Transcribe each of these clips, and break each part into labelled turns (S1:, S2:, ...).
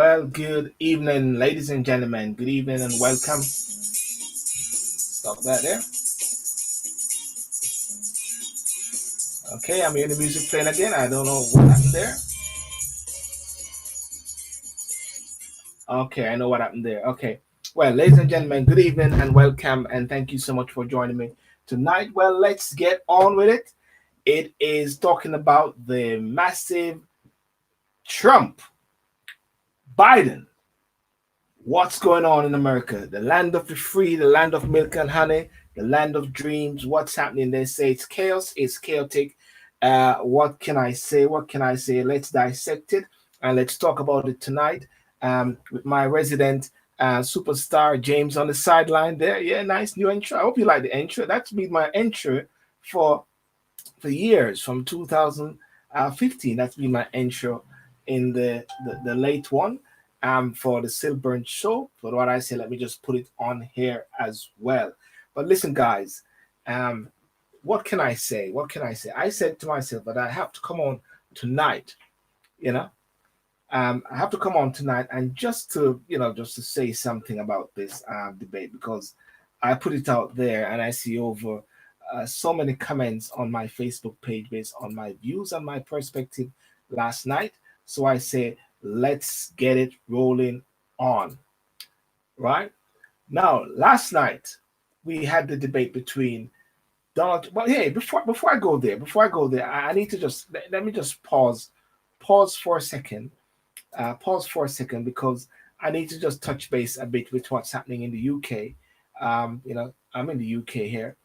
S1: Well, good evening, ladies and gentlemen. Good evening and welcome. Stop that there. Okay, I'm hearing the music playing again. I don't know what happened there. Okay, I know what happened there. Okay. Well, ladies and gentlemen, good evening and welcome, and thank you so much for joining me tonight. Well, let's get on with it. It is talking about the massive Trump, Biden. What's going on in America? The land of the free, the land of milk and honey, the land of dreams. What's happening? They say it's chaos, it's chaotic. What can I say? What can I say? Let's dissect it and let's talk about it tonight with my resident superstar James on the sideline there. Yeah, nice new intro. I hope you like the intro. That's been my intro for years from 2015. That's been my intro in the late one for the SYLBOURNE show. But what I say, let me just put it on here as well. But listen, guys, um, what can I say? What can I say? I said to myself that I have to come on tonight, you know. I have to come on tonight and just to say something about this debate because I put it out there and I see over so many comments on my Facebook page based on my views and my perspective last night. So I say, let's get it rolling on. Right now, last night we had the debate between Donald. Well, hey, before I go there, I need to just let me just pause for a second because I need to just touch base a bit with what's happening in the UK. I'm in the UK here,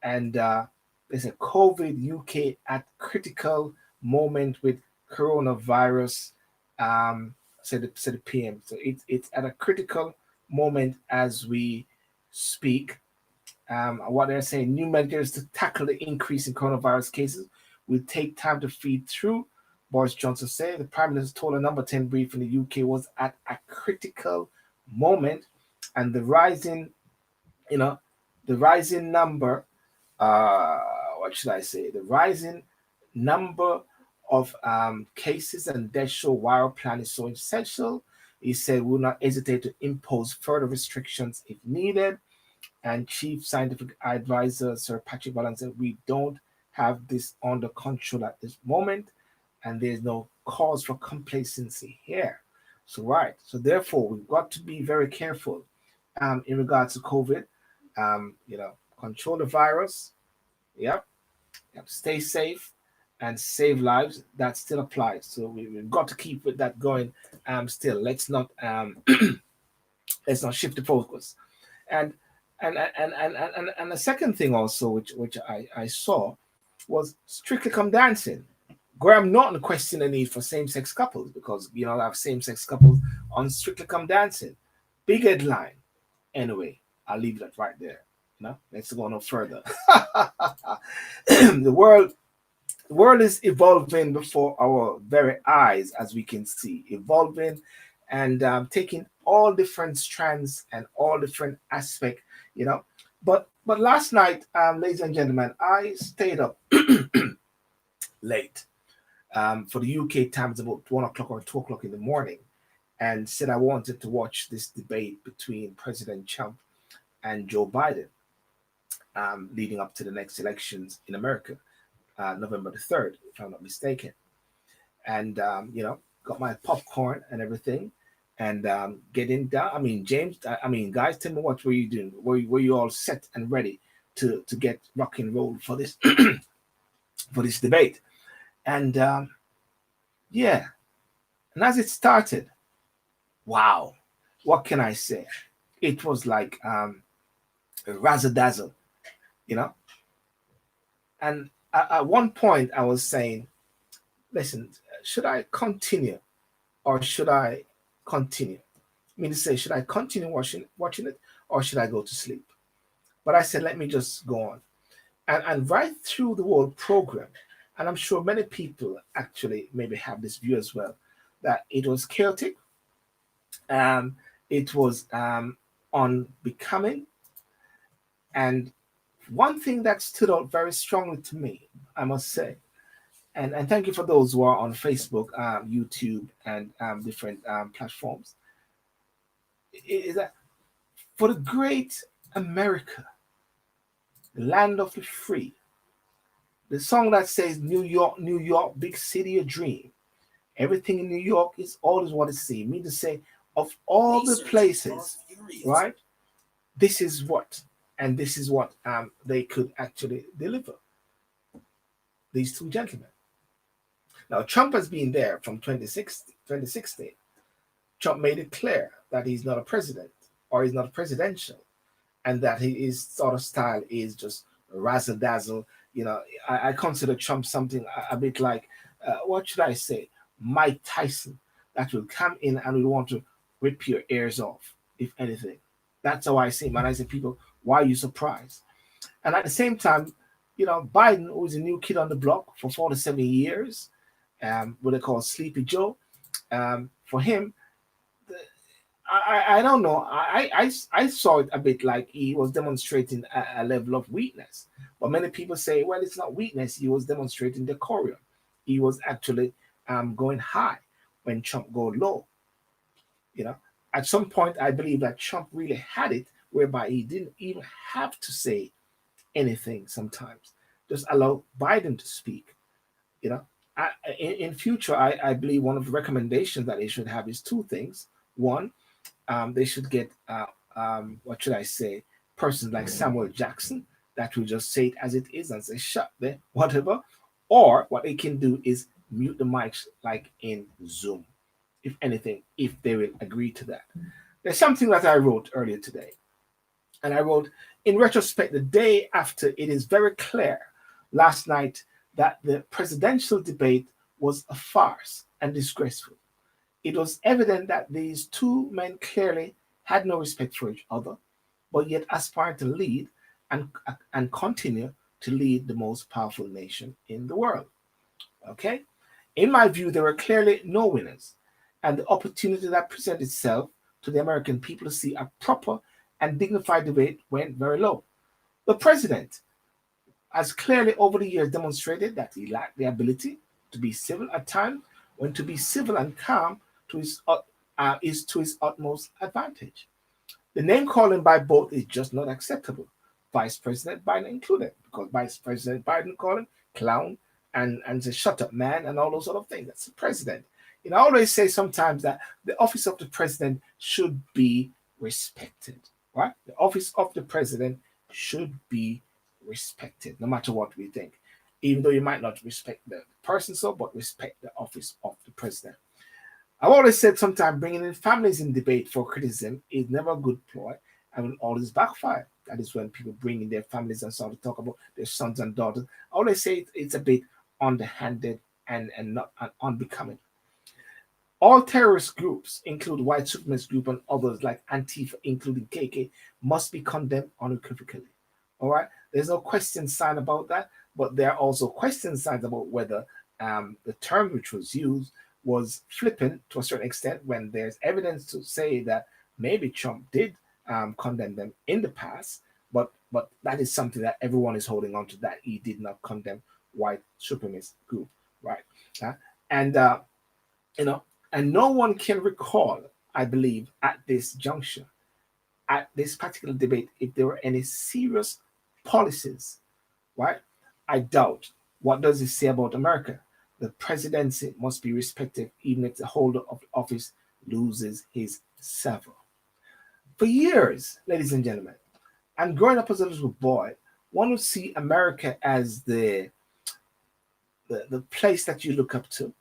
S1: and there's a COVID UK at critical moment with coronavirus. Said the PM. So it's at a critical moment as we speak. What they're saying, new measures to tackle the increase in coronavirus cases will take time to feed through. Boris Johnson said the Prime Minister told a number 10 brief in the UK was at a critical moment, and you know, the rising number, what should I say? The rising number of cases and deaths show why our plan is so essential. He said we will not hesitate to impose further restrictions if needed. And Chief Scientific Advisor Sir Patrick Ballan said we don't have this under control at this moment, and there's no cause for complacency here. So right, so therefore we've got to be very careful in regards to COVID. Control the virus. Yep, yep. Stay safe and save lives. That still applies. So we've got to keep with that going. Still, let's not shift the focus. And and the second thing also, which I saw, was Strictly Come Dancing. Graham Norton questioned the need for same-sex couples because I have same-sex couples on Strictly Come Dancing. Big headline. Anyway, I'll leave that right there. Let's go no further. the world the world is evolving before our very eyes, as we can see, evolving and taking all different strands and all different aspects, you know. But last night, ladies and gentlemen, I stayed up late for the UK time. It's about 1 o'clock or 2 o'clock in the morning, and said I wanted to watch this debate between President Trump and Joe Biden, leading up to the next elections in America, November the 3rd, if I'm not mistaken. And, got my popcorn and everything and getting down. I mean, James, I mean, guys, tell me what were you doing? Were you all set and ready to get rock and roll for this for this debate? And yeah, and as it started, wow, what can I say? It was like razzle dazzle, you know. And at one point, I was saying, listen, should I continue or should I continue? I mean, to say, should I continue watching it or should I go to sleep? But I said, let me just go on. And right through the whole program, and I'm sure many people actually maybe have this view as well, that it was chaotic, it was unbecoming. And one thing that stood out very strongly to me, I must say, And thank you for those who are on Facebook, YouTube, and different platforms. Is that for the great America, the land of the free, the song that says New York, New York, big city of dream. Everything in New York is always what it seems. Mean to say, of all the places, right? This is what, and this is what they could actually deliver. These two gentlemen. Now, Trump has been there from 2016. Trump made it clear that he's not a president or he's not presidential, and that his sort of style is just razzle dazzle. I consider Trump something a bit like, what should I say, Mike Tyson, that will come in and will want to rip your ears off, if anything. That's how I see him. And I say, people, why are you surprised? And at the same time, Biden, who is a new kid on the block for 47 years, what they call Sleepy Joe, for him, I don't know. I saw it a bit like he was demonstrating a level of weakness. But many people say, well, it's not weakness. He was demonstrating decorum. He was actually going high when Trump go low. At some point, I believe that Trump really had it whereby he didn't even have to say anything sometimes. Just allow Biden to speak. You know, in future, I believe one of the recommendations that they should have is two things. One, they should get what should I say, persons like Samuel Jackson that will just say it as it is and say shut there, whatever. Or what they can do is mute the mics like in Zoom, if anything, if they will agree to that. There's something that I wrote earlier today. And I wrote, in retrospect, the day after, it is very clear last night that the presidential debate was a farce and disgraceful. It was evident that these two men clearly had no respect for each other, but yet aspired to lead and continue to lead the most powerful nation in the world. Okay? In my view, there were clearly no winners, and the opportunity that presented itself to the American people to see a proper and dignified debate went very low. The president has clearly over the years demonstrated that he lacked the ability to be civil at times, when to be civil and calm to is to his utmost advantage. The name calling by both is just not acceptable, Vice President Biden included, because Vice President Biden called him clown and say shut up man and all those sort of things. That's the president. I always say sometimes that the office of the president should be respected. Right? The office of the president should be respected, no matter what we think. Even though you might not respect the person so, but respect the office of the president. I've always said sometimes bringing in families in debate for criticism is never a good ploy and will always backfire. That is when people bring in their families and start to talk about their sons and daughters. I always say it's a bit underhanded and not unbecoming. All terrorist groups, include white supremacist group and others like Antifa, including KK, must be condemned unequivocally. All right, there's no question sign about that, but there are also question signs about whether the term which was used was flippant to a certain extent when there's evidence to say that maybe Trump did condemn them in the past, but that is something that everyone is holding on to, that he did not condemn white supremacist group, right? And you know, and no one can recall, I believe, at this juncture, at this particular debate, if there were any serious policies, right? I doubt. What does it say about America? The presidency must be respected even if the holder of office loses his savor. For years, ladies and gentlemen, and growing up as a little boy, one would see America as the place that you look up to.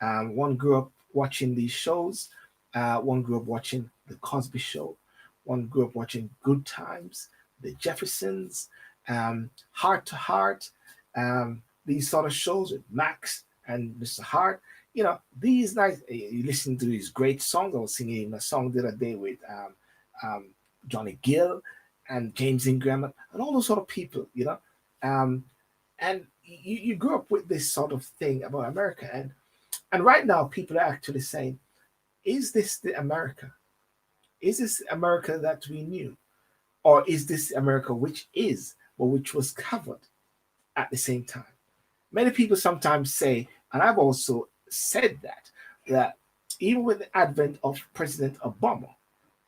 S1: One grew up watching these shows. One grew up watching The Cosby Show. One grew up watching Good Times, The Jeffersons, Heart to Heart, these sort of shows with Max and Mr. Hart. These nights, you listen to these great songs. I was singing a song the other day with Johnny Gill and James Ingram and all those sort of people, and you grew up with this sort of thing about America. And right now, people are actually saying, is this the America? Is this America that we knew? Or is this America which is, but which was covered at the same time? Many people sometimes say, and I've also said that even with the advent of President Obama,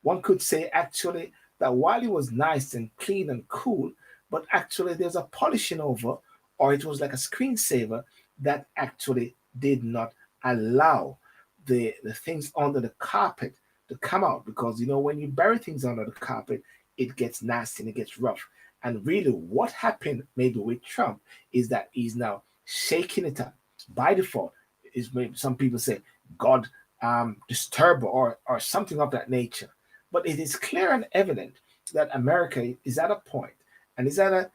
S1: one could say actually that while it was nice and clean and cool, but actually there's a polishing over, or it was like a screensaver that actually did not allow the things under the carpet to come out. Because when you bury things under the carpet, it gets nasty and it gets rough. And really, what happened maybe with Trump is that he's now shaking it up by default. Is maybe some people say God disturb or something of that nature. But it is clear and evident that America is at a point and is at a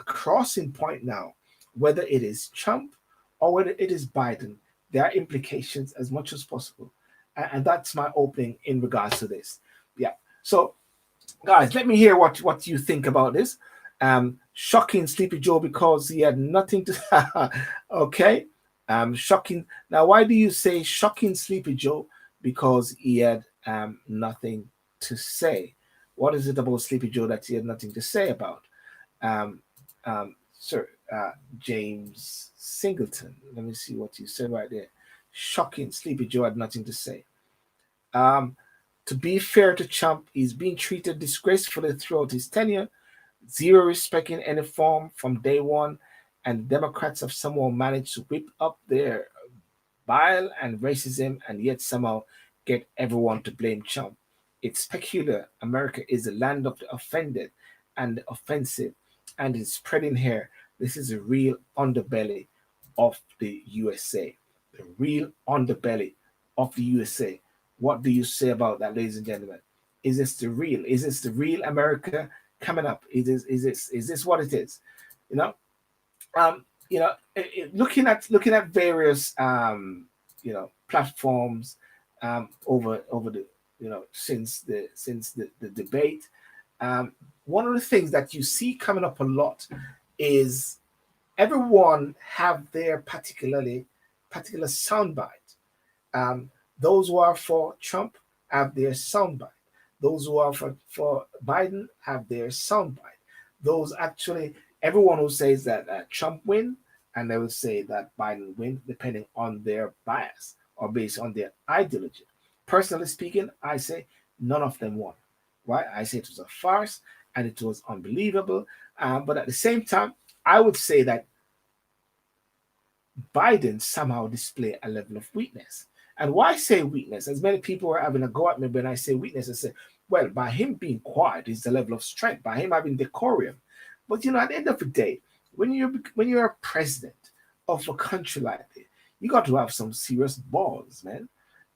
S1: crossing point now, whether it is Trump or whether it is Biden. There are implications as much as possible. And that's my opening in regards to this. Yeah. So, guys, let me hear what you think about this. Shocking Sleepy Joe because he had nothing to. Okay. Shocking. Now, why do you say shocking Sleepy Joe? Because he had nothing to say. What is it about Sleepy Joe that he had nothing to say about? Sir James Singleton. Let me see what you said right there. Shocking. Sleepy Joe had nothing to say. Um, to be fair to Trump, he's being treated disgracefully throughout his tenure, zero respect in any form from day one, and Democrats have somehow managed to whip up their bile and racism and yet somehow get everyone to blame Trump. It's peculiar. America is the land of the offended and the offensive and is spreading here. This is a real underbelly of the USA. The real underbelly of the USA. What do you say about that, ladies and gentlemen? Is this the real? Is this the real America coming up? Is this what it is? You know, looking at various platforms over the since the debate. One of the things that you see coming up a lot is everyone have their particular soundbite. Those who are for Trump have their soundbite. Those who are for Biden have their soundbite. Those actually, everyone who says that Trump win, and they will say that Biden win, depending on their bias or based on their ideology. Personally speaking, I say none of them won. Right? I say it was a farce and it was unbelievable. But at the same time, I would say that Biden somehow displayed a level of weakness. And why say weakness? As many people were having a go at me when I say weakness, I say, well, by him being quiet is the level of strength, by him having decorum. But at the end of the day, when you're a president of a country like this, you got to have some serious balls, man.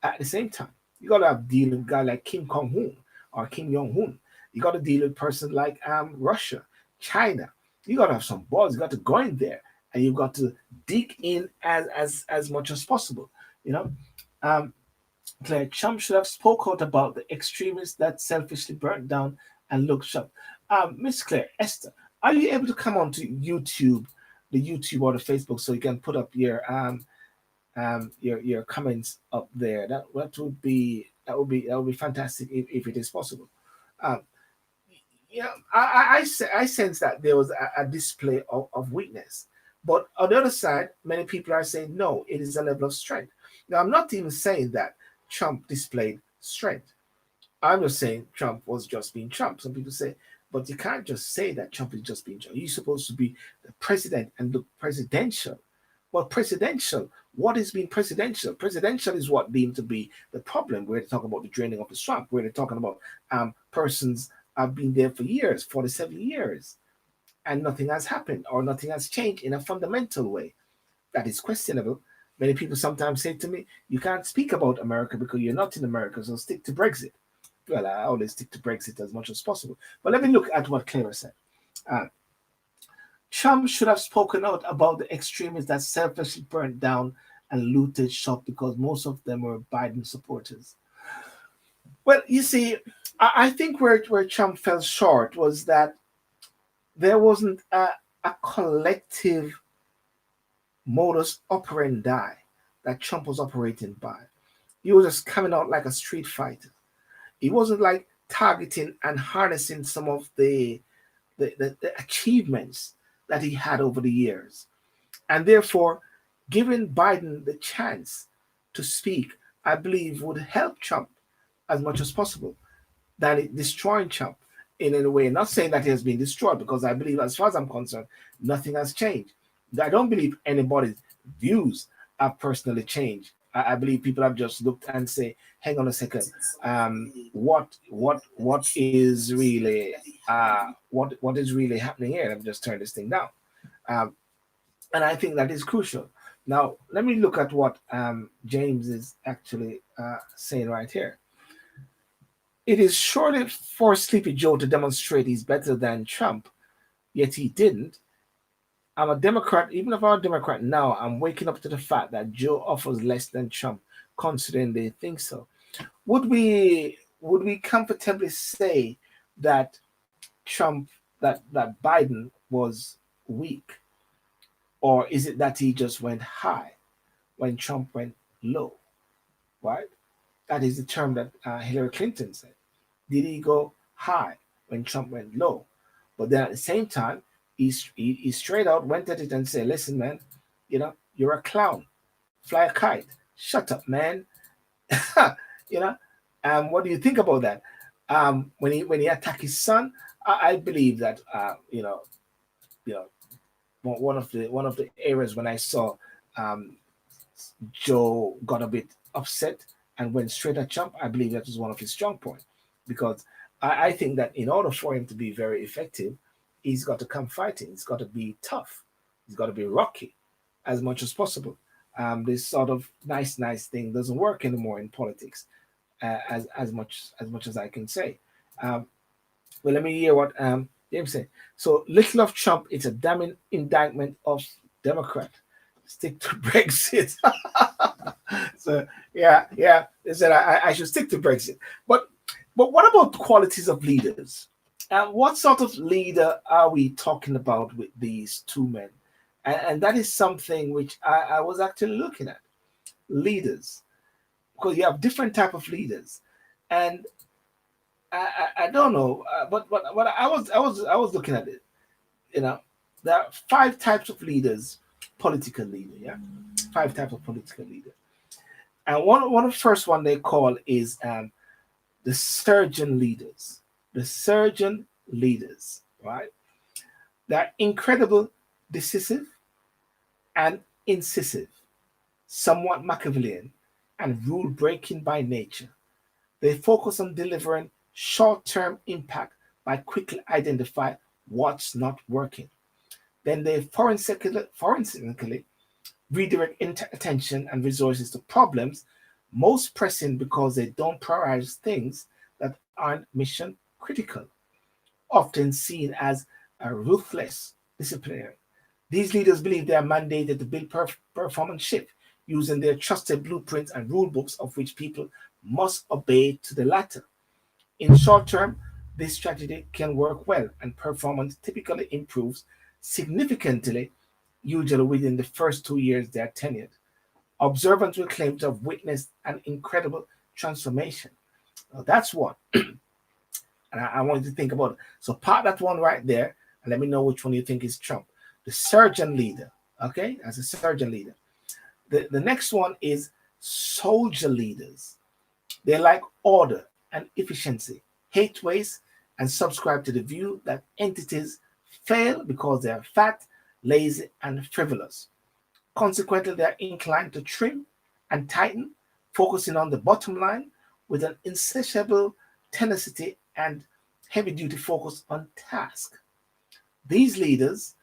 S1: At the same time, you got to have deal with a guy like Kim Jong Un or Kim Jong Un. You got to deal with a person like Russia, China. You got to have some balls. You got to go in there and you got to dig in as much as possible. You know, um, Claire, Trump should have spoke out about the extremists that selfishly burnt down and looked shocked. Miss Claire, Esther, are you able to come on to YouTube, the YouTube or the Facebook, so you can put up your comments up there? That would be fantastic if it is possible. Um, I sense that there was a display of weakness, but on the other side, many people are saying no, it is a level of strength. Now, I'm not even saying that Trump displayed strength. I'm just saying Trump was just being Trump. Some people say, but you can't just say that Trump is just being Trump. You're supposed to be the president and look presidential. Well, presidential, what is being presidential? Presidential is what deemed to be the problem. We're talking about the draining of the swamp. We're talking about persons have been there for years, 47 years, and nothing has happened or nothing has changed in a fundamental way. That is questionable. Many people sometimes say to me, you can't speak about America because you're not in America, so stick to Brexit. Well, I always stick to Brexit as much as possible. But let me look at what Clara said. Uh, Trump should have spoken out about the extremists that selfishly burned down and looted shop because most of them were Biden supporters. Well, you see, I think where Trump fell short was that there wasn't a collective modus operandi that Trump was operating by. He was just coming out like a street fighter. He wasn't like targeting and harnessing some of the achievements that he had over the years. And therefore, giving Biden the chance to speak, I believe, would help Trump as much as possible than it destroying Trump in any way. Not saying that he has been destroyed, because I believe, as far as I'm concerned, nothing has changed. I don't believe anybody's views have personally changed. I believe people have just looked and say, "Hang on a second, what is really what is really happening here?" Let me just turn this thing down. Um, and I think that is crucial. Now, let me look at what James is actually saying right here. It is surely for Sleepy Joe to demonstrate he's better than Trump, yet he didn't. I'm a Democrat, even if I'm a Democrat now, I'm waking up to the fact that Joe offers less than Trump, considering they think so. Would we comfortably say that that Biden was weak, or is it that he just went high when Trump went low? Right? That is the term that Hillary Clinton said. Did he go high when Trump went low? But then at the same time, he straight out went at it and said, "Listen, man, you're a clown. Fly a kite. Shut up, man." you know. What do you think about that? When he attacked his son, I believe that you know one of the areas when I saw um, Joe got a bit upset and went straight at Trump, I believe that was one of his strong points, because I think that in order for him to be very effective, he's got to come fighting. He's got to be tough. He's got to be rocky as much as possible. This sort of nice thing doesn't work anymore in politics, as much as I can say. Um, well, let me hear what James said. So, little of Trump, it's a damning indictment of Democrat. Stick to Brexit. So, yeah. They said I should stick to Brexit. But what about qualities of leaders? What sort of leader are we talking about with these two men? And that is something which I was actually looking at. Leaders, because you have different type of leaders, and I don't know, but I was looking at it. You know, there are five types of leaders, political leader. Yeah, five types of political leader, and one of the first one they call is the surgeon leaders. The surgeon leaders, right? They're incredible, decisive, and incisive, somewhat Machiavellian, and rule breaking by nature. They focus on delivering short term impact by quickly identify what's not working. Then they forensically redirect attention and resources to problems most pressing, because they don't prioritize things that aren't mission critical, often seen as a ruthless disciplinary. These leaders believe they are mandated to build performance shift using their trusted blueprints and rule books, of which people must obey to the latter. In short term, this strategy can work well, and performance typically improves significantly, usually within the first 2 years they are tenured. Observants will claim to have witnessed an incredible transformation. Now, that's one. And I want you to think about it. So part that one right there, and let me know which one you think is Trump. The surgeon leader, okay, as a surgeon leader. The next one is soldier leaders. They like order and efficiency, hate waste, and subscribe to the view that entities fail because they are fat, lazy, and frivolous. Consequently, they are inclined to trim and tighten, focusing on the bottom line with an insatiable tenacity and heavy duty focus on task. These leaders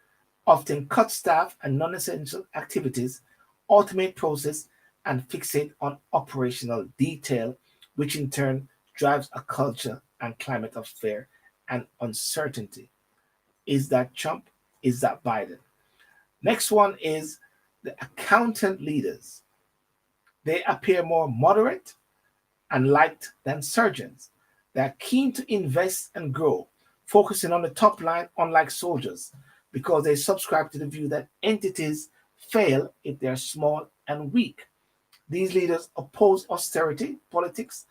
S1: often cut staff and non essential activities, automate process, and fixate on operational detail, which in turn drives a culture and climate of fear and uncertainty. Is that Trump? Is that Biden? Next one is the accountant leaders. They appear more moderate and liked than surgeons. They are keen to invest and grow, focusing on the top line, unlike soldiers, because they subscribe to the view that entities fail if they are small and weak. These leaders oppose austerity politics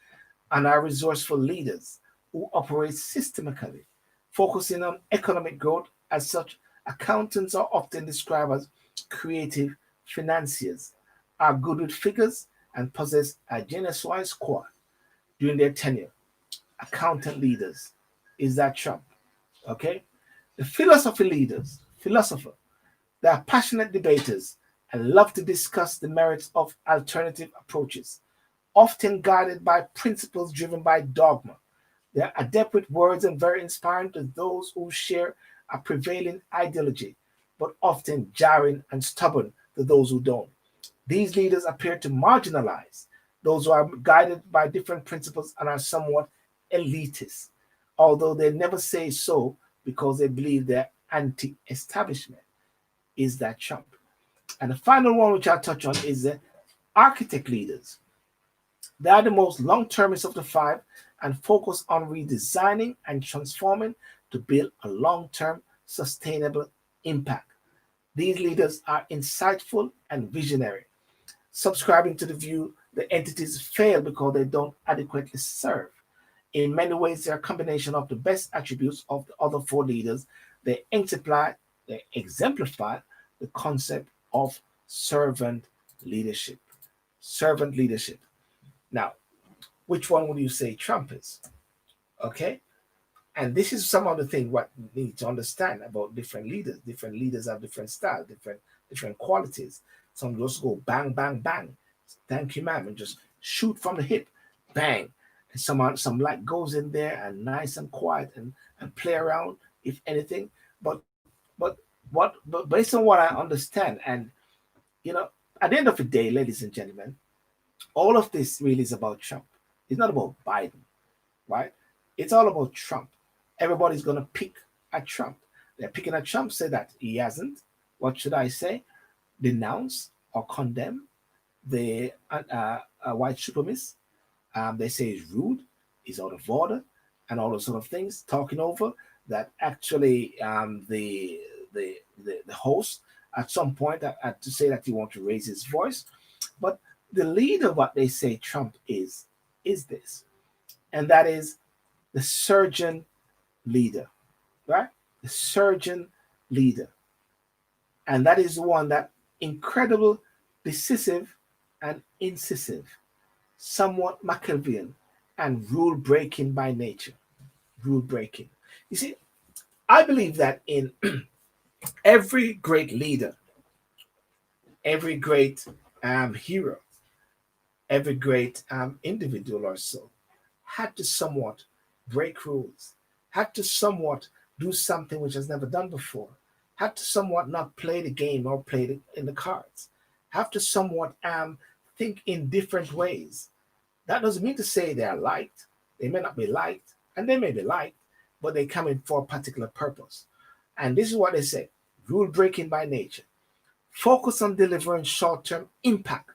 S1: and are resourceful leaders who operate systemically, focusing on economic growth. As such, accountants are often described as creative financiers, are good with figures, and possess a je ne sais quoi during their tenure. Accountant leaders. Is that Trump? Okay. The philosophy leaders, philosopher, they are passionate debaters and love to discuss the merits of alternative approaches, often guided by principles driven by dogma. They are adept with words and very inspiring to those who share a prevailing ideology, but often jarring and stubborn to those who don't. These leaders appear to marginalize those who are guided by different principles and are somewhat elitist, although they never say so because they believe they're anti establishment. Is that Trump? And the final one, which I'll touch on, is the architect leaders. They are the most long termist of the five and focus on redesigning and transforming to build a long term sustainable impact. These leaders are insightful and visionary, subscribing to the view that entities fail because they don't adequately serve. In many ways, they are a combination of the best attributes of the other four leaders. They exemplify the concept of servant leadership. Servant leadership. Now, which one would you say Trump is? Okay. And this is some of the things what we need to understand about different leaders. Different leaders have different style, different qualities. Some just go bang, bang, bang. Thank you, ma'am, and just shoot from the hip, bang. And some like goes in there and nice and quiet and play around, if anything. But based on what I understand, and you know, at the end of the day, ladies and gentlemen, all of this really is about Trump. It's not about Biden, right? It's all about Trump. Everybody's going to pick at Trump. They're picking at Trump, say that he hasn't. What should I say? Denounce or condemn the white supremacist. They say he's rude, he's out of order, and all those sort of things. Talking over that actually the host at some point had to say that he want to raise his voice. But the leader, what they say Trump is this, and that is the surgeon leader, right? The surgeon leader. And that is the one that incredible, decisive, and incisive, somewhat Machiavellian, and rule breaking by nature. Rule breaking. You see, I believe that in every great leader, every great hero, every great individual or so had to somewhat break rules, had to somewhat do something which has never done before, had to somewhat not play the game or play it in the cards, have to somewhat think in different ways. That doesn't mean to say they are liked. They may not be liked, and they may be liked, but they come in for a particular purpose. And this is what they say: rule breaking by nature. Focus on delivering short term impact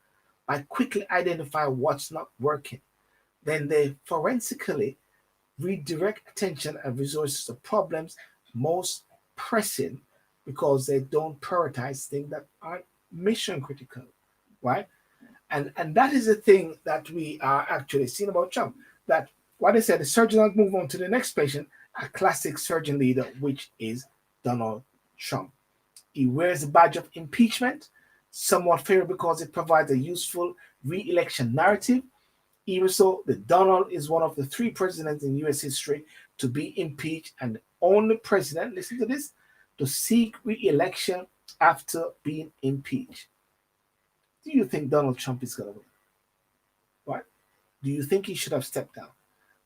S1: by quickly identify what's not working. Then they forensically redirect attention and resources to problems most pressing because they don't prioritize things that aren't mission critical, right? And that is the thing that we are actually seeing about Trump. That what I said, the surgeon will move on to the next patient, a classic surgeon leader, which is Donald Trump. He wears the badge of impeachment, somewhat favored because it provides a useful re-election narrative. Even so, the Donald is one of the three presidents in U.S. history to be impeached and the only president, listen to this, to seek re-election after being impeached. Do you think Donald Trump is going to win? Right? Do you think he should have stepped down?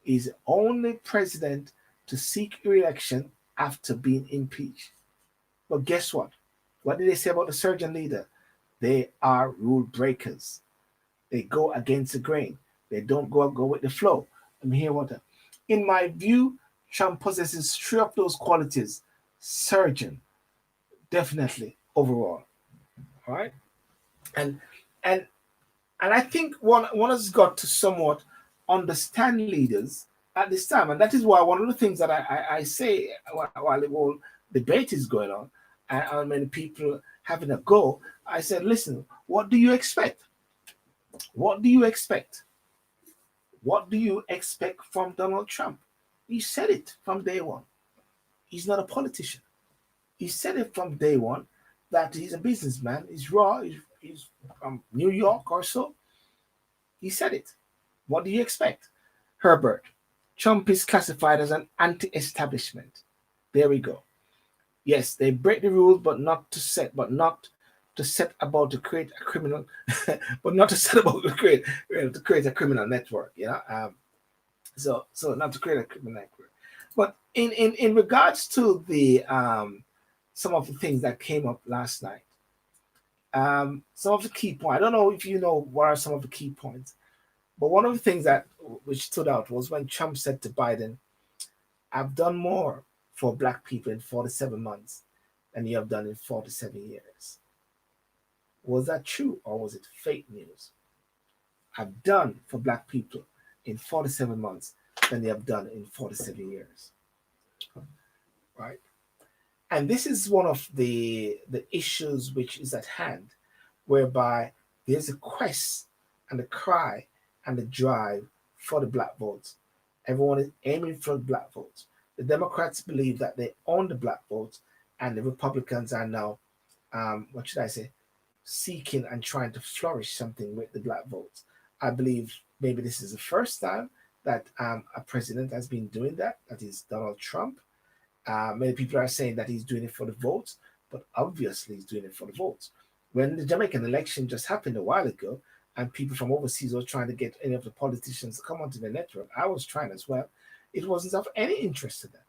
S1: He's the only president to seek re-election after being impeached. But guess what? What did they say about the surgeon leader? They are rule breakers. They go against the grain. They don't go with the flow. And here what? In my view, Trump possesses three of those qualities. Surgeon, definitely overall. All right, and and and I think one has got to somewhat understand leaders at this time, and that is why one of the things that I say while the whole debate is going on, and many people having a go, I said, listen, what do you expect? What do you expect? What do you expect from Donald Trump? He said it from day one. He's not a politician. He said it from day one that he's a businessman. He's raw. He's from New York or so. He said it. What do you expect? Herbert, Trump is classified as an anti-establishment. There we go. Yes, they break the rules, but not to set about to create a criminal, but not to set about to create a criminal network. So not to create a criminal network. But in regards to the some of the things that came up last night, some of the key points. I don't know if you know what are some of the key points, but one of the things that which stood out was when Trump said to Biden, "I've done more for Black people in 47 months than you have done in 47 years." Was that true or was it fake news? I've done for Black people in 47 months than they have done in 47 years, right? And this is one of the issues which is at hand, whereby there's a quest and a cry and a drive for the Black votes. Everyone is aiming for the Black votes. The Democrats believe that they own the Black votes, and the Republicans are now, what should I say, seeking and trying to flourish something with the Black votes. I believe maybe this is the first time that a president has been doing that. That is Donald Trump. Many people are saying that he's doing it for the votes, but obviously he's doing it for the votes. When the Jamaican election just happened a while ago, and people from overseas were trying to get any of the politicians to come onto the network, I was trying as well. It wasn't of any interest to them.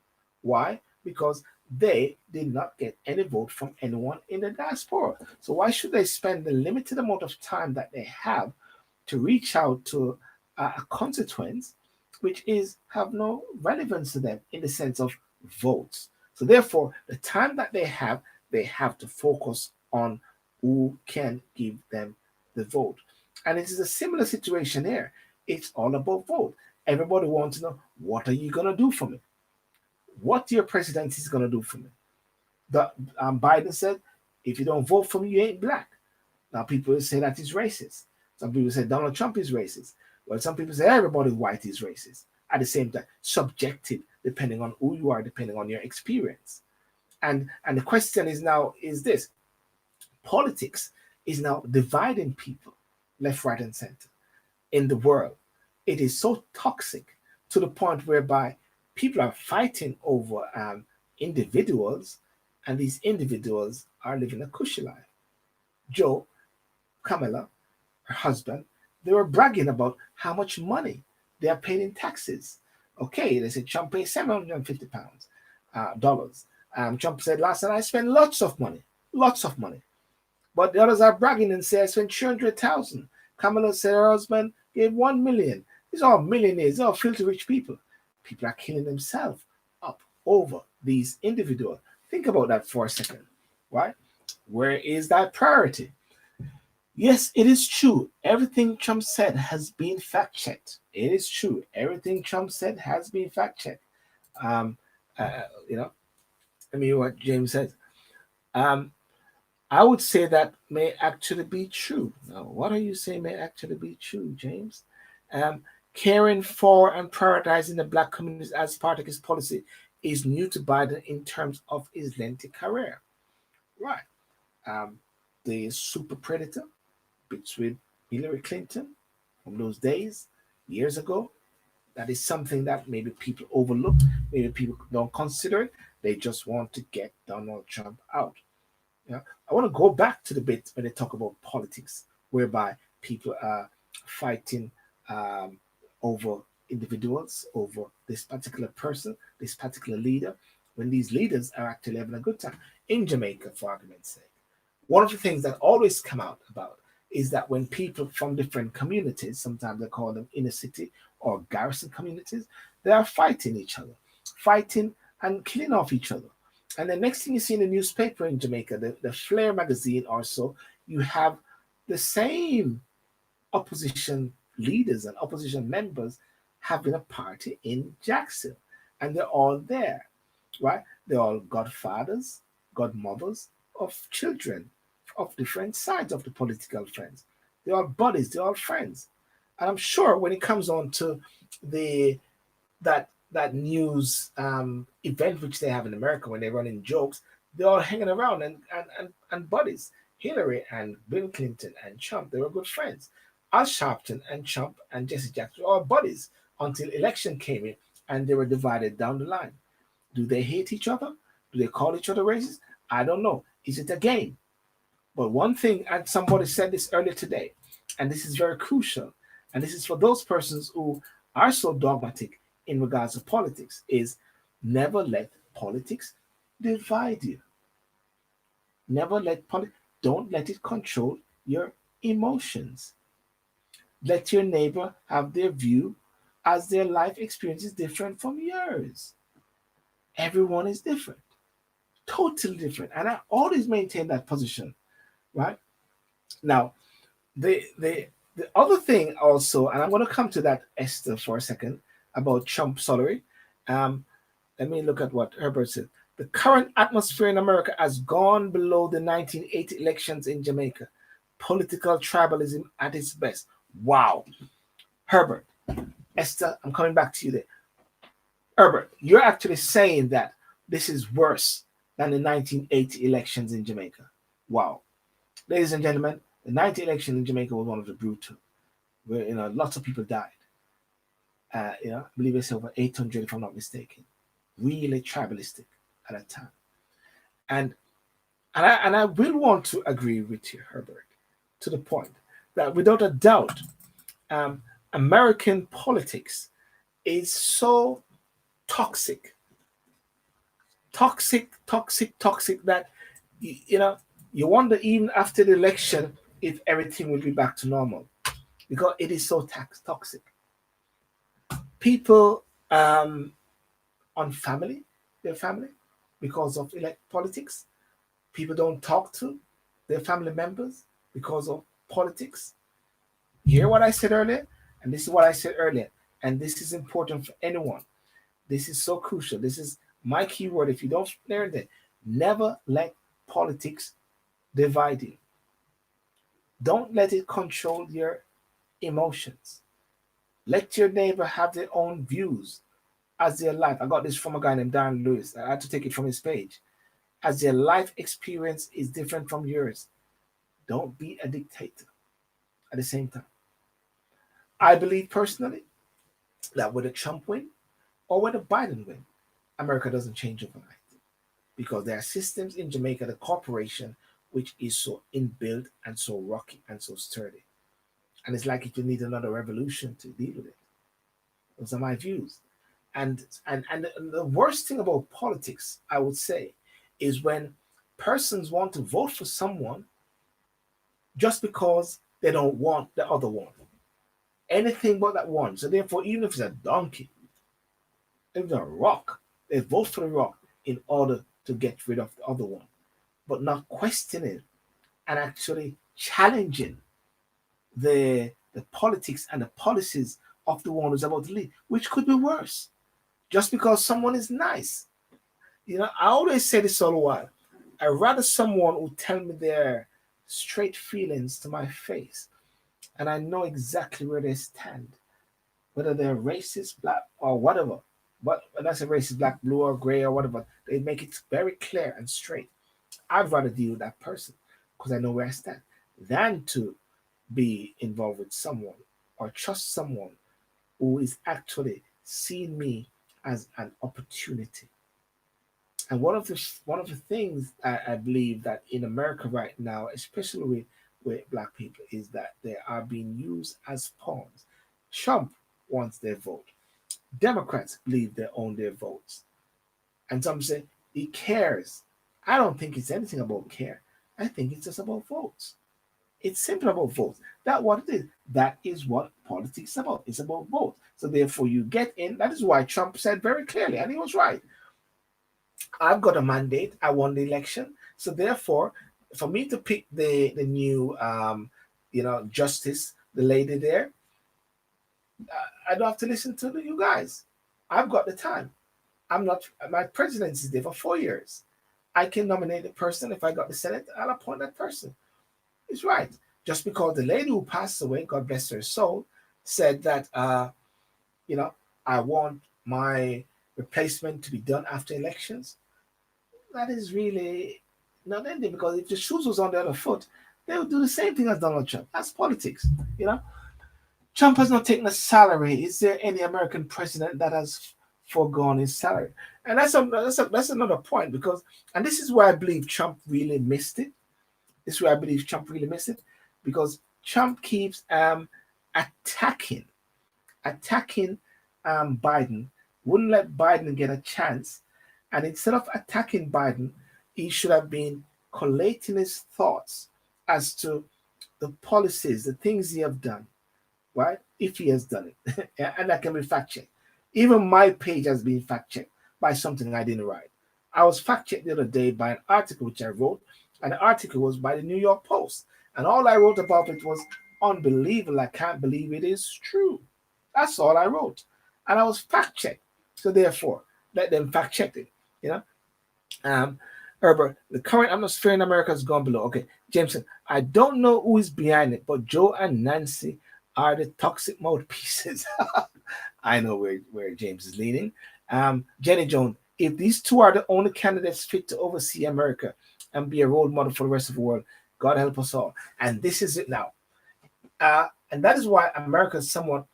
S1: Why? Because they did not get any vote from anyone in the diaspora. So why should they spend the limited amount of time that they have to reach out to a constituent which is have no relevance to them in the sense of votes? So therefore, the time that they have to focus on who can give them the vote. And it is a similar situation here. It's all about vote. Everybody wants to know, what are you going to do for me? What your presidency is going to do for me? Biden said, if you don't vote for me, you ain't Black. Now people say that is racist. Some people say Donald Trump is racist. Well, some people say everybody white is racist. At the same time, subjective, depending on who you are, depending on your experience. And the question is now is this: politics is now dividing people left, right, and center in the world. It is so toxic to the point whereby people are fighting over individuals, and these individuals are living a cushy life. Joe, Camilla, her husband, they were bragging about how much money they are paying in taxes. Okay, they said Trump pays £750 dollars. Trump said last night I spent lots of money. But the others are bragging and say I spent 300,000. Kamala said her husband gave 1 million. These are all millionaires, they're all filthy rich people. People are killing themselves up over these individuals. Think about that for a second, right? Where is that priority? Yes, it is true. Everything Trump said has been fact checked. It is true. Everything Trump said has been fact checked. Um, you know, I mean, what James says. Um, I would say that may actually be true. Now, what are you saying may actually be true, James? Um, Caring for and prioritizing the Black communities as part of his policy is new to Biden in terms of his lengthy career. Right. Um, the super predator between Hillary Clinton from those days, years ago, that is something that maybe people overlook, maybe people don't consider it. They just want to get Donald Trump out. Yeah, I want to go back to the bit when they talk about politics, whereby people are fighting um, over individuals, over this particular person, this particular leader, when these leaders are actually having a good time. In Jamaica, for argument's sake, one of the things that always come out about is that when people from different communities, sometimes they call them inner city or garrison communities, they are fighting each other, fighting and killing off each other. And the next thing you see in the newspaper in Jamaica, the Flair magazine or so, you have the same opposition leaders and opposition members having a party in Jackson. And they're all there, right? They're all godfathers, godmothers of children of different sides of the political fence. They're all buddies, they're all friends. And I'm sure when it comes on to the that news event which they have in America when they're running jokes, They're all hanging around and buddies. Hillary and Bill Clinton and Trump, they were good friends. Al Sharpton and Trump and Jesse Jackson were all buddies until election came in and they were divided down the line. Do they hate each other? Do they call each other racist? I don't know. Is it a game? But one thing, and somebody said this earlier today, and this is very crucial, and this is for those persons who are so dogmatic in regards to politics, is never let politics divide you. Never let don't let it control your emotions. Let your neighbor have their view as their life experience is different from yours. Everyone is different, totally different. And I always maintain that position, right? Now, the other thing also, and I'm going to come to that, Esther, for a second, about Trump salary. Um, Let me look at what Herbert said. The current atmosphere in America has gone below the 1980 elections in Jamaica. Political tribalism at its best. Wow. Herbert, Esther, I'm coming back to you there. Herbert, you're actually saying that this is worse than the 1980 elections in Jamaica. Wow. Ladies and gentlemen, the 1980 election in Jamaica was one of the brutal, where lots of people died. I believe it's over 800, if I'm not mistaken. Really tribalistic at that time. And I will want to agree with you, Herbert, to the point that without a doubt, American politics is so toxic, toxic that you wonder even after the election if everything will be back to normal because it is so toxic. People on their family, because of politics. People don't talk to their family members because of politics. You hear what I said earlier? And this is what I said earlier. And this is important for anyone. This is so crucial. This is my key word. If you don't learn that, never let politics divide you. Don't let it control your emotions. Let your neighbor have their own views as their life. I got this from a guy named Darren Lewis. I had to take it from his page. As their life experience is different from yours, don't be a dictator at the same time. I believe personally that whether Trump win or whether Biden win, America doesn't change overnight because there are systems in Jamaica, the corporation, which is so inbuilt and so rocky and so sturdy. And it's like if you need another revolution to deal with it. Those are my views. And the worst thing about politics, I would say, is when persons want to vote for someone just because they don't want the other one. Anything but that one. So therefore, even if it's a donkey, if it's a rock, they vote for the rock in order to get rid of the other one, but not questioning and actually challenging the politics and the policies of the one who's about to lead, which could be worse. Just because someone is nice. I always say this all the while. I'd rather someone who tell me their straight feelings to my face, and I know exactly where they stand, whether they're racist, black, or whatever. But when I say racist, black, blue, or gray, or whatever, they make it very clear and straight. I'd rather deal with that person because I know where I stand than to be involved with someone or trust someone who is actually seeing me as an opportunity. And one of the things I believe that in America right now, especially with black people, is that they are being used as pawns. Trump wants their vote. Democrats believe they own their votes. And some say he cares. I don't think it's anything about care. I think it's just about votes. It's simple about votes. That's what it is. That is what politics is about. It's about votes. So therefore, you get in. That is why Trump said very clearly, and he was right. I've got a mandate. I won the election. So therefore, for me to pick the new justice, the lady there, I don't have to listen to you guys. I've got the time. I'm not. My presidency is there for 4 years. I can nominate the person. If I got the Senate, I'll appoint that person. It's right. Just because the lady who passed away, God bless her soul, said that I want my replacement to be done after elections. that is really not ending, because if the shoes was on the other foot, they would do the same thing as Donald Trump. That's politics, you know. Trump has not taken a salary. Is there any American president that has foregone his salary? And that's another point, because, and this is where I believe Trump really missed it. This is where I believe Trump really missed it, because Trump keeps attacking Biden, wouldn't let Biden get a chance. And instead of attacking Biden, he should have been collating his thoughts as to the policies, the things he have done, right? If he has done it. And that can be fact checked. Even my page has been fact checked by something I didn't write. I was fact checked the other day by an article which I wrote, and the article was by the New York Post. And all I wrote about it was unbelievable. I can't believe it is true. That's all I wrote. And I was fact checked. So therefore, let them fact check it. You know? Herbert, the current atmosphere in America has gone below. Okay, Jameson, I don't know who is behind it, but Joe and Nancy are the toxic mouthpieces. I know where James is leaning. Jenny Jones, if these two are the only candidates fit to oversee America and be a role model for the rest of the world, God help us all. And this is it now. And that is why America is somewhat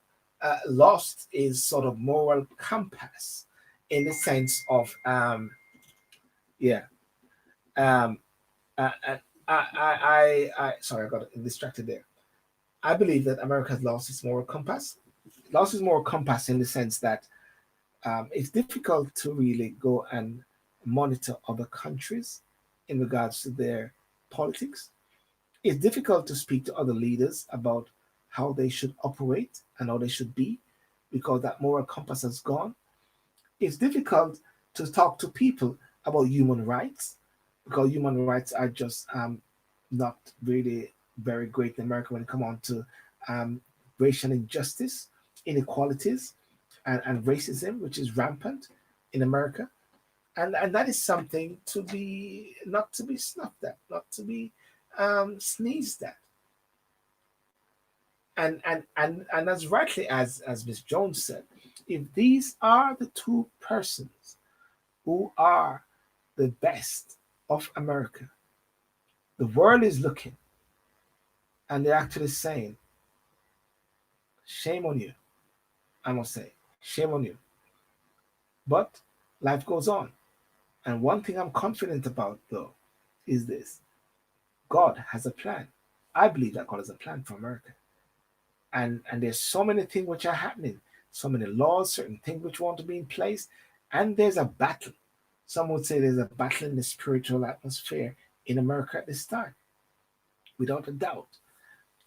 S1: lost its sort of moral compass, in the sense of, yeah. Um, sorry, I got distracted there. I believe that America has lost its moral compass. Lost its moral compass in the sense that it's difficult to really go and monitor other countries in regards to their politics. It's difficult to speak to other leaders about how they should operate and how they should be, because that moral compass has gone. It's difficult to talk to people about human rights, because human rights are just not really very great in America when it comes on to um, racial injustice, inequalities, and racism, which is rampant in America. And that is something to be not to be snuffed at, not to be sneezed at. And as rightly as Miss Jones said, if these are the two persons who are the best of America, the world is looking, and they're actually saying, shame on you. I must say, shame on you. But life goes on. And one thing I'm confident about, though, is this: God has a plan. I believe that God has a plan for America. And there's so many things which are happening, so many laws, certain things which want to be in place, and there's a battle. Some would say there's a battle in the spiritual atmosphere in America at this time, without a doubt.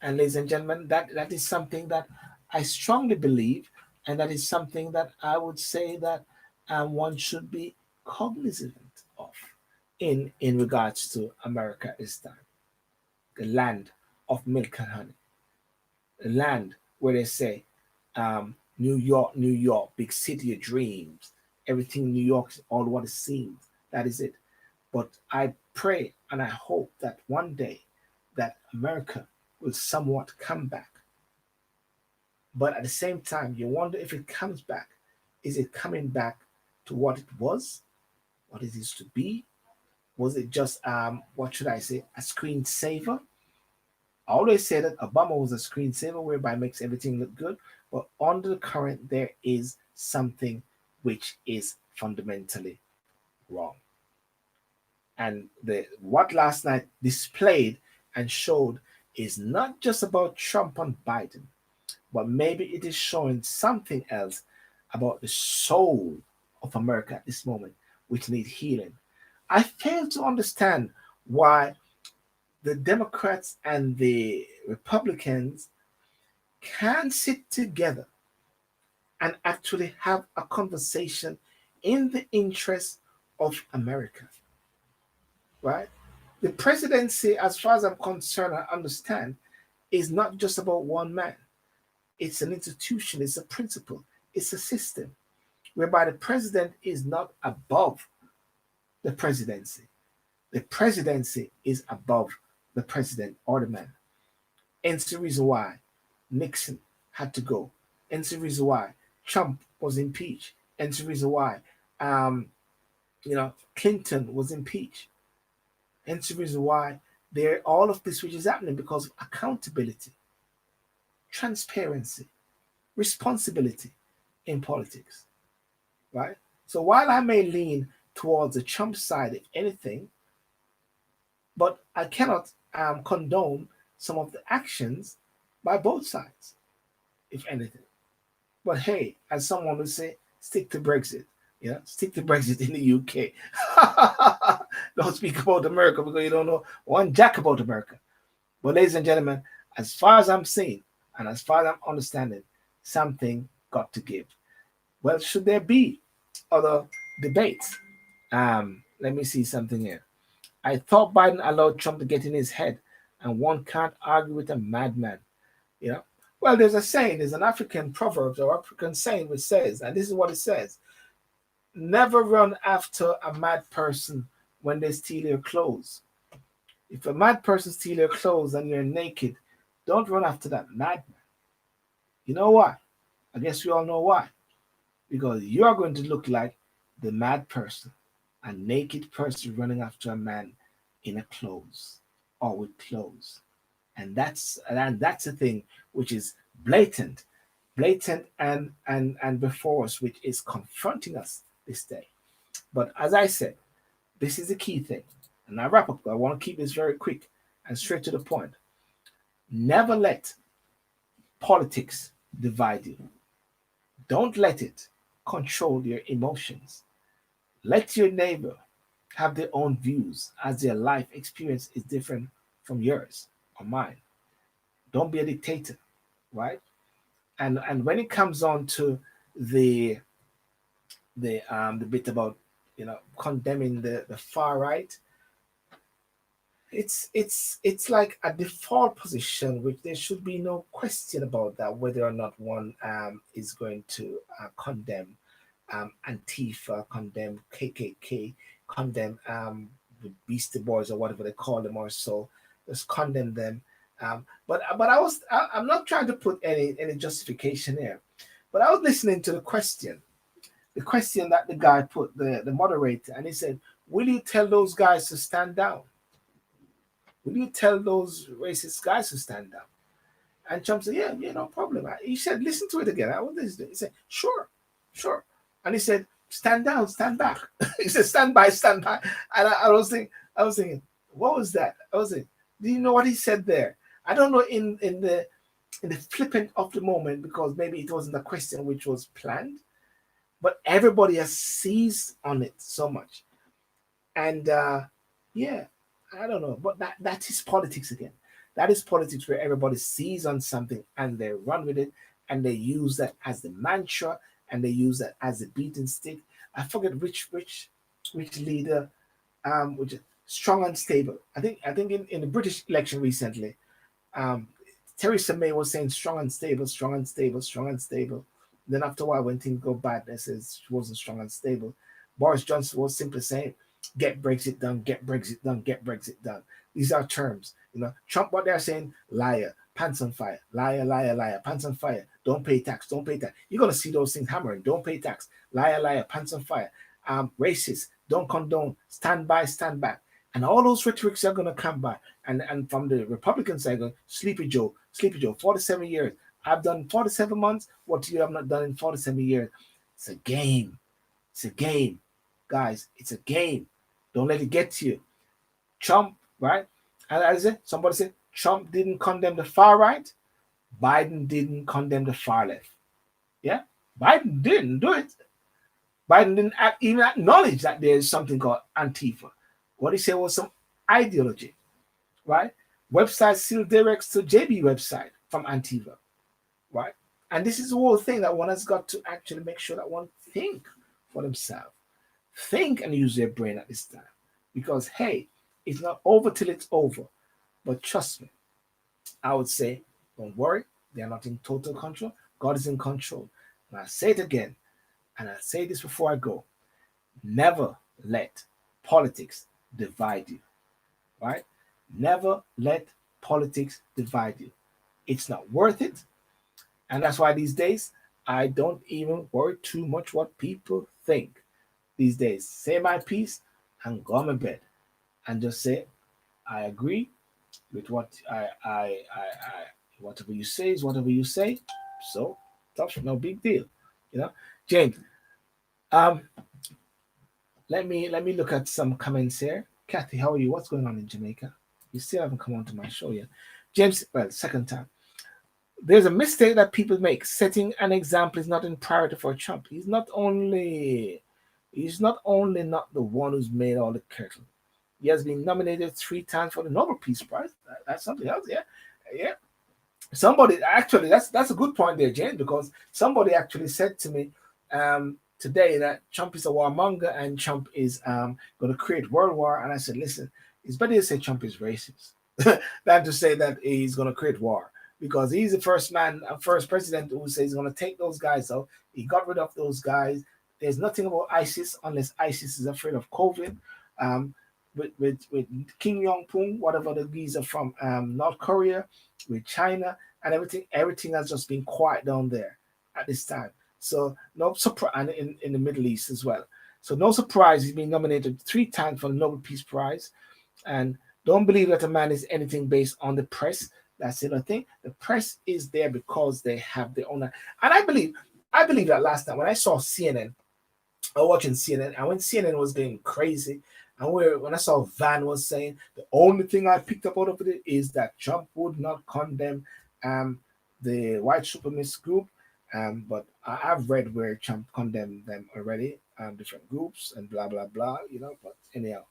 S1: And ladies and gentlemen, that is something that I strongly believe, and that is something that I would say that one should be cognizant of in regards to America at this time, the land of milk and honey, the land where they say, New York, New York, big city of dreams, everything New York is all what it seems. That is it. But I pray and I hope that one day that America will somewhat come back. But at the same time, you wonder, if it comes back, is it coming back to what it was, what it is to be? Was it just what should I say, a screensaver? I always say that Obama was a screensaver, whereby it makes everything look good, but under the current there is something which is fundamentally wrong. And what last night displayed and showed is not just about Trump and Biden, but maybe it is showing something else about the soul of America at this moment, which need healing. I fail to understand why the Democrats and the Republicans can sit together and actually have a conversation in the interest of America, right? The presidency, as far as I'm concerned, I understand, is not just about one man. It's an institution, it's a principle, it's a system whereby the president is not above the presidency. The presidency is above the president or the man. Hence the reason why Nixon had to go. Hence the reason why Trump was impeached. Hence the reason why Clinton was impeached. Hence the reason why there all of this which is happening because of accountability, transparency, responsibility in politics, right? So while I may lean towards the Trump side, if anything, but I cannot condone some of the actions by both sides, if anything. But hey, as someone would say, stick to Brexit. Stick to Brexit in the UK. Don't speak about America because you don't know one jack about America. But ladies and gentlemen, as far as I'm seeing and as far as I'm understanding, something got to give. Well, should there be other debates? Let me see something here. I thought Biden allowed Trump to get in his head, and one can't argue with a madman. You know, well, there's a saying, there's an African proverb or African saying which says, and this is what it says: never run after a mad person when they steal your clothes. If a mad person steals your clothes and you're naked, don't run after that madman. You know why? I guess we all know why. Because you are going to look like the mad person, a naked person running after a man in a clothes or with clothes. And that's a thing which is blatant, blatant and before us, which is confronting us this day. But as I said, this is the key thing. And I wrap up. I want to keep this very quick and straight to the point. Never let politics divide you. Don't let it control your emotions. Let your neighbor have their own views as their life experience is different from yours or mine. Don't be a dictator, right? And when it comes on to the the bit about condemning the far right, it's like a default position which there should be no question about that whether or not one is going to condemn Antifa, condemn KKK, condemn the Beastie Boys or whatever they call them, or so. Just condemn them. I'm not trying to put any justification here, but I was listening to the question that the guy put, the moderator, and he said, "Will you tell those guys to stand down? Will you tell those racist guys to stand down?" And Trump said, "Yeah, yeah, no problem." He said, "Listen to it again." I was listening. He said, "Sure, sure." And he said, "Stand down, stand back." He said, "Stand by, stand by." And I was thinking, what was that? I was thinking, do you know what he said there? I don't know in the flippant of the moment, because maybe it wasn't a question which was planned, but everybody has seized on it so much. And yeah, I don't know, but that is politics again. That is politics where everybody sees on something and they run with it and they use that as the mantra and they use that as the beating stick. I forget which leader, which is strong and stable. I think in the British election recently, um, Theresa May was saying strong and stable, strong and stable, strong and stable. Then after a while, when things go bad, they says she wasn't strong and stable. Boris Johnson was simply saying, "Get Brexit done, get Brexit done, get Brexit done." These are terms. Trump, what they're saying, liar, pants on fire, liar, liar, liar, pants on fire. Don't pay tax, don't pay tax. You're gonna see those things hammering. Don't pay tax, liar, liar, pants on fire. Racist, don't condone, stand by, stand back. And all those rhetorics are gonna come by. And from the Republican side, going, Sleepy Joe, 47 years. I've done 47 months. What you have not done in 47 years? It's a game. It's a game. Guys, it's a game. Don't let it get to you. Trump, right? And as somebody said, Trump didn't condemn the far right. Biden didn't condemn the far left. Yeah? Biden didn't do it. Biden didn't even acknowledge that there is something called Antifa. What he said was some ideology, right? Website still directs to JB website from Antifa, right? And this is the whole thing that one has got to actually make sure that one think for themselves. Think and use their brain at this time. Because, hey, it's not over till it's over. But trust me, I would say, don't worry, they are not in total control. God is in control. And I say it again, and I say this before I go: never let politics divide you, right? Never let politics divide you. It's not worth it. And that's why these days I don't even worry too much what people think. these days. Say my piece and go on my bed and just say, I agree with what I whatever you say is whatever you say. So tough, no big deal. You know, James. Um, let me look at some comments here. Kathy, how are you? What's going on in Jamaica? You still haven't come on to my show yet. James, well, second time. There's a mistake that people make. Setting an example is not in priority for Trump. He's not only not the one who's made all the curtain. He has been nominated 3 times for the Nobel Peace Prize. That's something else. Yeah, yeah. Somebody actually, that's a good point there, Jane, because somebody actually said to me today that Trump is a warmonger and Trump is going to create world war. And I said, listen, it's better to say Trump is racist than to say that he's going to create war, because he's the first man, first president who says he's going to take those guys out. He got rid of those guys. There's nothing about ISIS unless ISIS is afraid of COVID. Um, with Kim Jong Un, whatever the geezer from North Korea, with China and everything has just been quiet down there at this time. So no surprise, and in the Middle East as well. So no surprise, he's been nominated 3 times for the Nobel Peace Prize. And don't believe that a man is anything based on the press. That's the other thing. The press is there because they have their own. And I believe that last time when I saw CNN, I was watching CNN, and when CNN was going crazy, and when I saw Van was saying the only thing I picked up out of it is that Trump would not condemn um, the white supremacist group, but I've read where Trump condemned them already, different groups and blah blah blah, But anyhow,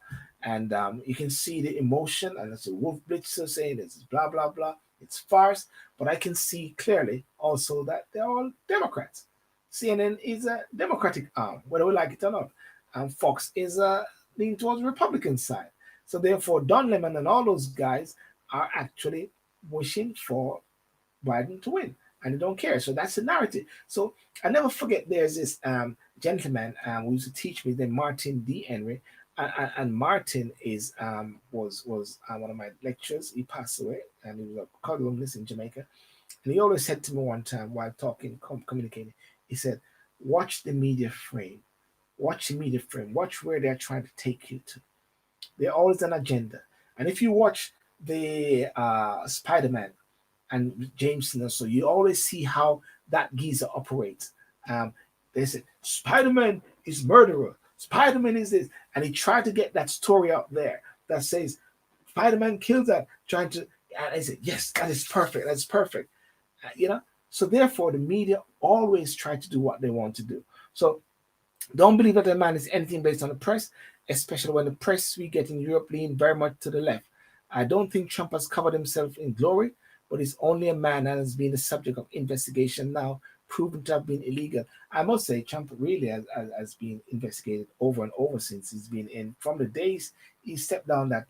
S1: and you can see the emotion, and it's a Wolf Blitzer saying this is blah blah blah. It's farce, but I can see clearly also that they're all Democrats. CNN is a Democratic arm, whether we like it or not. And Fox is leaning towards the Republican side. So therefore, Don Lemon and all those guys are actually wishing for Biden to win, and they don't care. So that's the narrative. So I never forget. There's this gentleman who used to teach me, named Martin D. Henry, and Martin is was one of my lecturers. He passed away, and he was a columnist in Jamaica. And he always said to me one time while talking, communicating, he said, watch the media frame. Watch the media frame. Watch where they're trying to take you to. They're always an agenda. And if you watch the Spider-Man and Jameson, so you always see how that geezer operates. They said, Spider-Man is murderer. Spider-Man is this. And he tried to get that story out there that says, Spider-Man kills that, trying to, and I said, yes, that is perfect. That's perfect. So therefore the media always try to do what they want to do. So don't believe that a man is anything based on the press, especially when the press we get in Europe lean very much to the left. I don't think Trump has covered himself in glory, but he's only a man and has been the subject of investigation now, proven to have been illegal. I must say Trump really has been investigated over and over since he's been in. From the days he stepped down that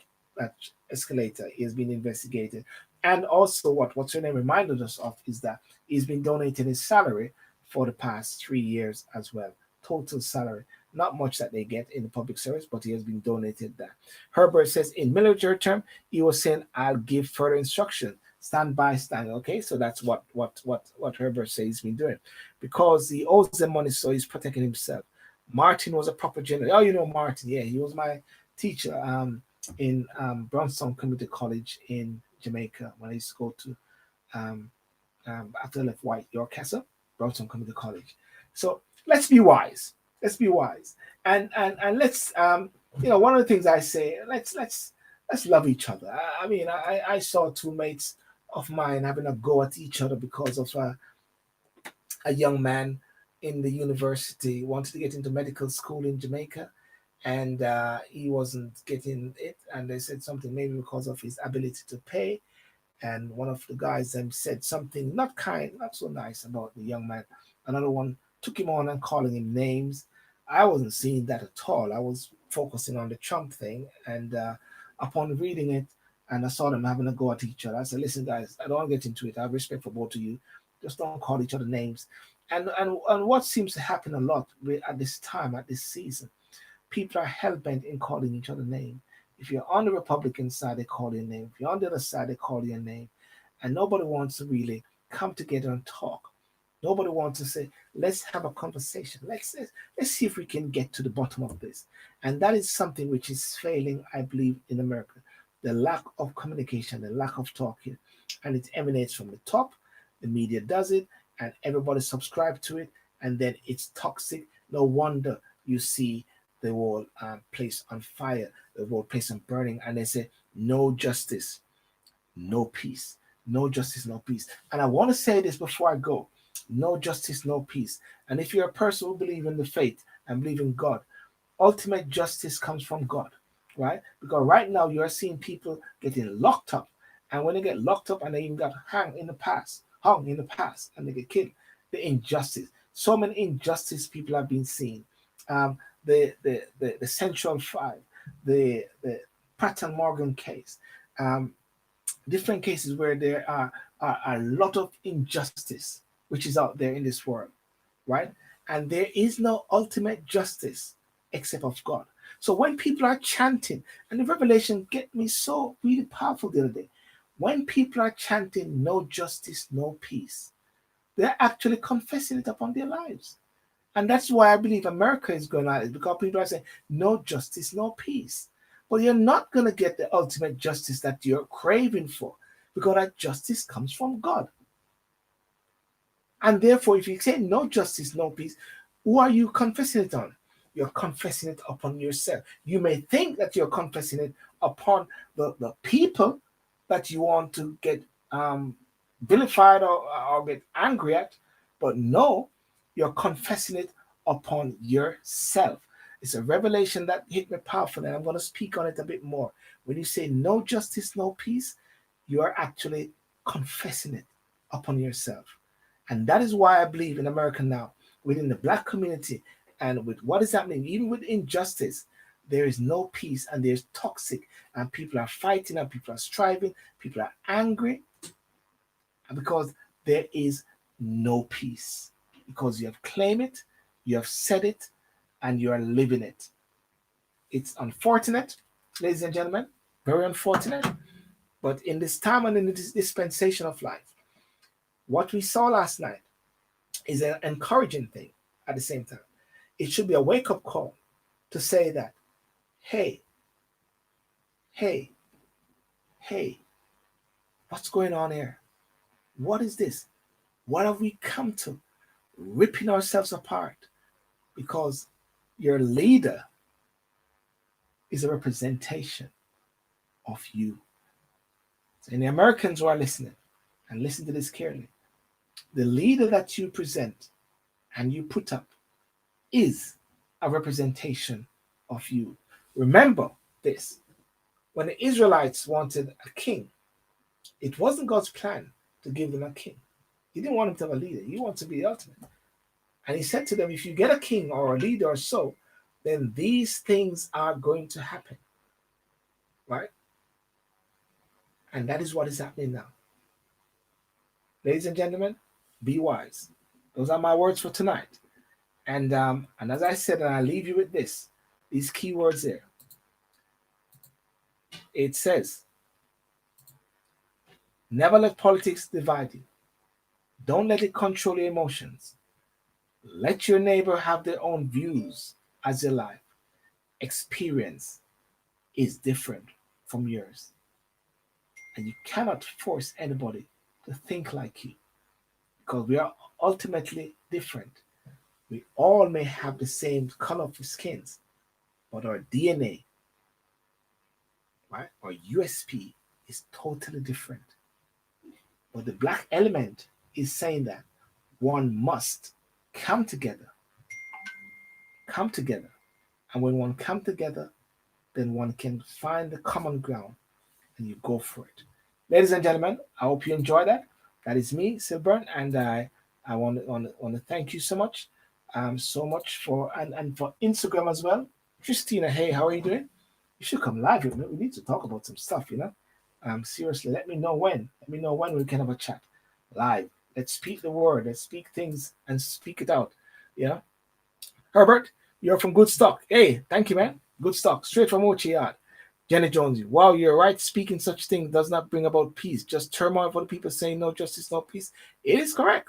S1: escalator, he has been investigated. And also what's her name reminded us of is that he's been donating his salary for the past 3 years as well. Total salary. Not much that they get in the public service, but he has been donated that. Herbert says in military term, he was saying, I'll give further instruction. Stand by, stand. Okay, so that's what Herbert says he's been doing. Because he owes them money, so he's protecting himself. Martin was a proper general. Oh, you know Martin, yeah, he was my teacher in Brownstown Community College in Jamaica when I used to go to after I left White York Castle, Brownstown Community College. So let's be wise. Let's be wise, and let's one of the things I say, let's love each other. I mean, I saw 2 mates of mine having a go at each other because of a young man in the university wanted to get into medical school in Jamaica, and he wasn't getting it, and they said something maybe because of his ability to pay. And one of the guys then said something not kind, not so nice about the young man. Another one took him on and calling him names. I wasn't seeing that at all. I was focusing on the Trump thing. And upon reading it, and I saw them having a go at each other, I said, listen, guys, I don't want to get into it. I have respect for both of you. Just don't call each other names. And what seems to happen a lot at this time, at this season, people are hell-bent in calling each other names. If you're on the Republican side, they call you a name. If you're on the other side, they call you a name. And nobody wants to really come together and talk. Nobody wants to say, let's have a conversation. Let's see if we can get to the bottom of this. And that is something which is failing, I believe, in America. The lack of communication, the lack of talking. And it emanates from the top. The media does it, and everybody subscribes to it, and then it's toxic. No wonder you see the whole place on fire, the whole place on burning, and they say, no justice, no peace. No justice, no peace. And I want to say this before I go. No justice, no peace. And if you're a person who believes in the faith and believe in God, ultimate justice comes from God, right? Because right now you're seeing people getting locked up. And when they get locked up and they even got hung in the past, and they get killed, the injustice. So many injustice people have been seen. The Central Five, the Pratt and Morgan case, um, different cases where there are a lot of injustice which is out there in this world, right? And there is no ultimate justice except of God. So when people are chanting, and the revelation get me so really powerful the other day, when people are chanting no justice, no peace, they're actually confessing it upon their lives. And that's why I believe America is going at it, because people are saying no justice, no peace. But you're not going to get the ultimate justice that you're craving for, because that justice comes from God. And therefore, if you say no justice, no peace, who are you confessing it on? You're confessing it upon yourself. You may think that you're confessing it upon the people that you want to get vilified or get angry at, but no, you're confessing it upon yourself. It's a revelation that hit me powerful, and I'm going to speak on it a bit more. When you say no justice, no peace, you are actually confessing it upon yourself. And that is why I believe in America now, within the black community, and with what is happening, even with injustice, there is no peace, and there's toxic, and people are fighting, and people are striving, people are angry, because there is no peace. Because you have claimed it, you have said it, and you are living it. It's unfortunate, ladies and gentlemen, very unfortunate. But in this time and in this dispensation of life, what we saw last night is an encouraging thing at the same time. It should be a wake up call to say that, hey, hey, hey, what's going on here? What is this? What have we come to? Ripping ourselves apart because your leader is a representation of you. So, and the Americans who are listening, and listen to this carefully, the leader that you present and you put up is a representation of you. Remember this. When the Israelites wanted a king, it wasn't God's plan to give them a king. He didn't want them to have a leader. He wanted to be the ultimate. And he said to them, if you get a king or a leader or so, then these things are going to happen. Right? And that is what is happening now. Ladies and gentlemen, be wise. Those are my words for tonight. And as I said, and I leave you with this, these key words there. It says, never let politics divide you. Don't let it control your emotions. Let your neighbor have their own views as your life experience is different from yours. And you cannot force anybody to think like you, because we are ultimately different. We all may have the same color of skins, but our DNA, right, our USP is totally different. But the black element is saying that one must come together. Come together. And when one come together, then one can find the common ground and you go for it. Ladies and gentlemen, I hope you enjoy that. That is me, SYLBOURNE, and I want to thank you so much for and for Instagram as well. Christina, hey, how are you doing? You should come live with me. We need to talk about some stuff, seriously, let me know when. Let me know when we can have a chat live. Let's speak the word. Let's speak things and speak it out. Yeah. Herbert, you're from Good Stock. Hey, thank you, man. Good Stock, straight from Ochi Yard. Janet Jones, wow, you're right. Speaking such things does not bring about peace. Just turmoil for the people saying no justice, no peace. It is correct.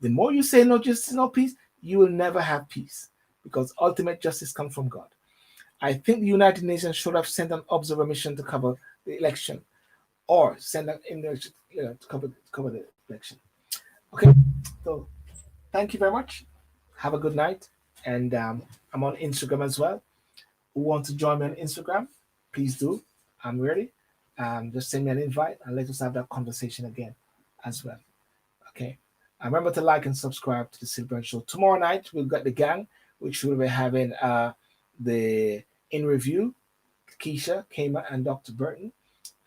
S1: The more you say no justice, no peace, you will never have peace because ultimate justice comes from God. I think the United Nations should have sent an observer mission to cover the election or send an election, to cover the election. Okay, so thank you very much. Have a good night. And I'm on Instagram as well. Who want to join me on Instagram? Please do. I'm ready. Just send me an invite and let us have that conversation again as well. Okay. Remember to like and subscribe to the SYLBOURNE Show. Tomorrow night we've got the gang, which will be having the in review, Keisha, Kama, and Dr. Burton.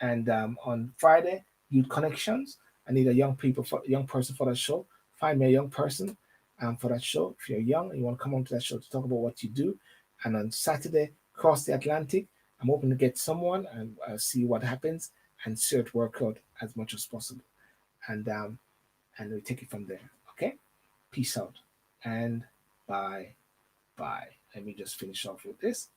S1: And on Friday, Youth Connections. I need a young person for that show. Find me a young person for that show. If you're young and you want to come on to that show to talk about what you do. And on Saturday, cross the Atlantic. I'm hoping to get someone and see what happens and see it work out as much as possible. And we take it from there. Okay? Peace out and bye bye. Let me just finish off with this.